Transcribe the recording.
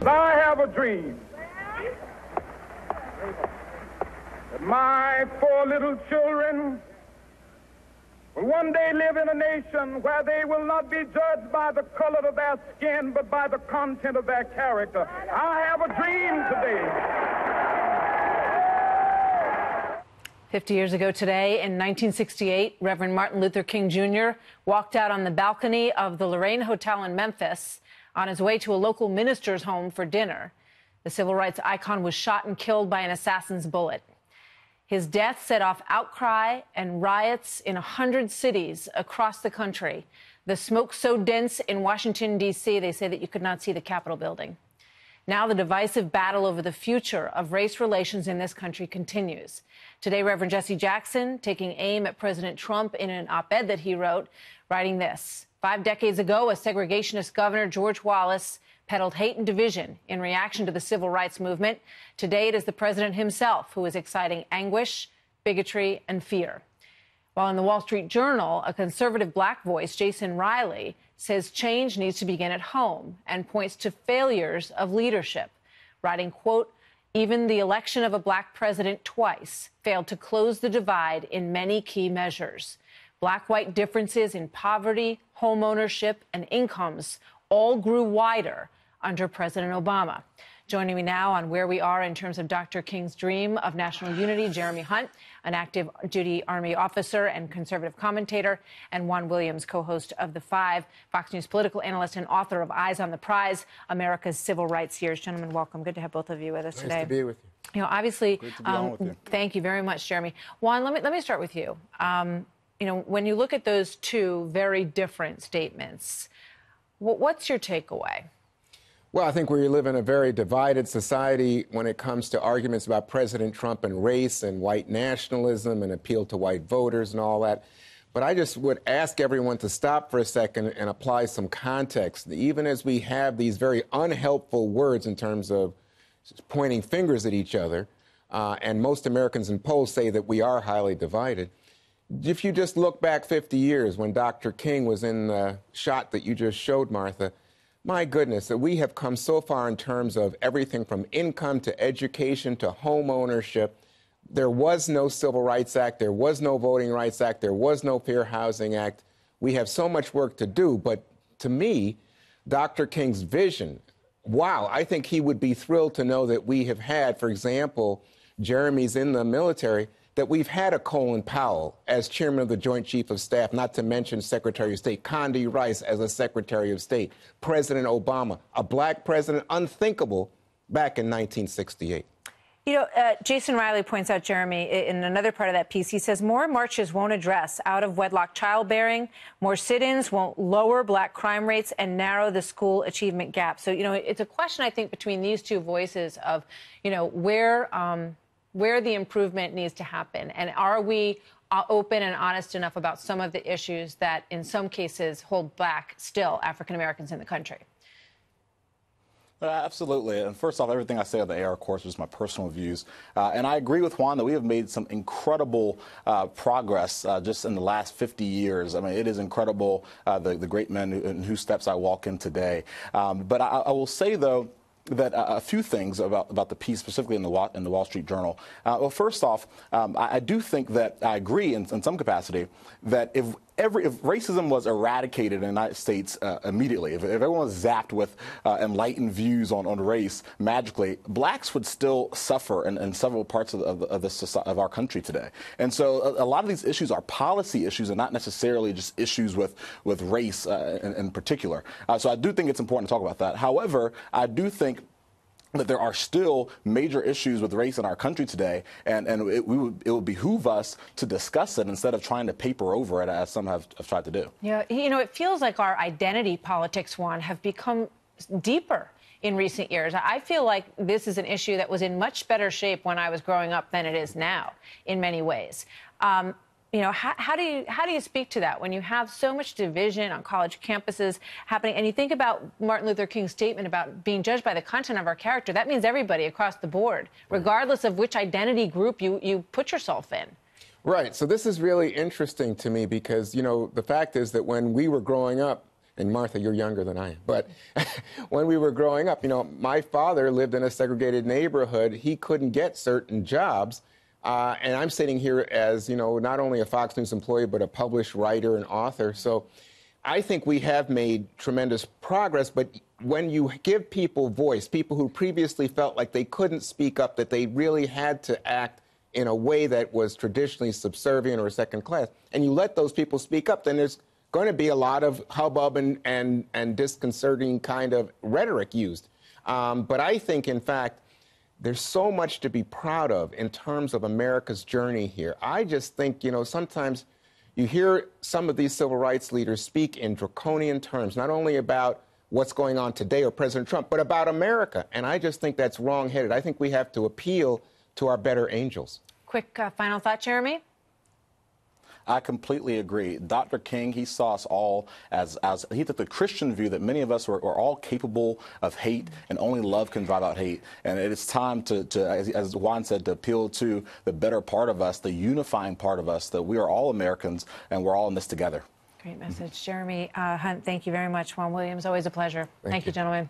I have a dream that my four little children will one day live in a nation where they will not be judged by the color of their skin, but by the content of their character. I have a dream today. 50 years ago today, in 1968, Reverend Martin Luther King Jr. walked out on the balcony of the Lorraine Hotel in Memphis on his way to a local minister's home for dinner. The civil rights icon was shot and killed by an assassin's bullet. His death set off outcry and riots in 100 cities across the country. The smoke so dense in Washington, D.C., they say that you could not see the Capitol building. Now the divisive battle over the future of race relations in this country continues. Today, Reverend Jesse Jackson taking aim at President Trump in an op-ed that he wrote, writing this: 5 decades ago, a segregationist governor, George Wallace, peddled hate and division in reaction to the civil rights movement. Today, it is the president himself who is exciting anguish, bigotry, and fear. While in the Wall Street Journal, a conservative black voice, Jason Riley, says change needs to begin at home and points to failures of leadership, writing, quote, "Even the election of a black president twice failed to close the divide in many key measures. Black-white differences in poverty, home ownership, and incomes all grew wider under President Obama." Joining me now on where we are in terms of Dr. King's dream of national unity, Jeremy Hunt, an active duty Army officer and conservative commentator, and Juan Williams, co-host of The Five, Fox News political analyst and author of Eyes on the Prize, America's Civil Rights Years. Gentlemen, welcome. Good to have both of you with us today. Nice to be with you. You know, obviously, Great to be on with you. Thank you very much, Jeremy. Juan, let me start with you. You know, when you look at those two very different statements, what's your takeaway? Well, I think we live in a very divided society when it comes to arguments about President Trump and race and white nationalism and appeal to white voters and all that. But I just would ask everyone to stop for a second and apply some context. Even as we have these very unhelpful words in terms of pointing fingers at each other, and most Americans in polls say that we are highly divided. If you just look back 50 years when Dr. King was in the shot that you just showed, Martha, my goodness, that we have come so far in terms of everything from income to education to home ownership. There was no Civil Rights Act. There was no Voting Rights Act. There was no Fair Housing Act. We have so much work to do. But to me, Dr. King's vision, wow, I think he would be thrilled to know that we have had, for example, Jeremy's in the military, that we've had a Colin Powell as chairman of the Joint Chief of Staff, not to mention Secretary of State, Condi Rice as a Secretary of State, President Obama, a black president, unthinkable back in 1968. You know, Jason Riley points out, Jeremy, in another part of that piece, he says more marches won't address out-of-wedlock childbearing, more sit-ins won't lower black crime rates and narrow the school achievement gap. So, you know, it's a question, I think, between these two voices of, you know, where the improvement needs to happen. And are we open and honest enough about some of the issues that in some cases hold back still African Americans in the country? Absolutely. And first off, everything I say on the air, of course, is my personal views. And I agree with Juan that we have made some incredible progress just in the last 50 years. I mean, it is incredible, the great men in whose steps I walk in today. But I will say, though, that a few things about the piece, specifically in the Wall Street Journal. Well, first off, I do think that I agree in some capacity that if racism was eradicated in the United States immediately, if everyone was zapped with enlightened views on race magically, blacks would still suffer in several parts of our country today. And so a lot of these issues are policy issues and not necessarily just issues with race in particular. So I do think it's important to talk about that. However, I do think that there are still major issues with race in our country today, and it would behoove us to discuss it instead of trying to paper over it, as some have tried to do. Yeah, you know, it feels like our identity politics, Juan, have become deeper in recent years. I feel like this is an issue that was in much better shape when I was growing up than it is now, in many ways. You know, how do you speak to that when you have so much division on college campuses happening? And you think about Martin Luther King's statement about being judged by the content of our character. That means everybody across the board, regardless of which identity group you put yourself in. Right. So this is really interesting to me because, you know, the fact is that when we were growing up, And Martha, you're younger than I am. But when we were growing up, my father lived in a segregated neighborhood. He couldn't get certain jobs. And I'm sitting here as, not only a Fox News employee, but a published writer and author. So I think we have made tremendous progress. But when you give people voice, people who previously felt like they couldn't speak up, that they really had to act in a way that was traditionally subservient or second class, and you let those people speak up, then there's going to be a lot of hubbub and disconcerting kind of rhetoric used. But I think, in fact, there's so much to be proud of in terms of America's journey here. I just think, sometimes you hear some of these civil rights leaders speak in draconian terms, not only about what's going on today or President Trump, but about America. And I just think that's wrong-headed. I think we have to appeal to our better angels. Quick final thought, Jeremy? I completely agree. Dr. King, he saw us all as he took the Christian view that many of us were all capable of hate, and only love can drive out hate. And it is time to as Juan said, to appeal to the better part of us, the unifying part of us, that we are all Americans and we're all in this together. Great message. Jeremy Hunt, thank you very much. Juan Williams, always a pleasure. Thank you, gentlemen.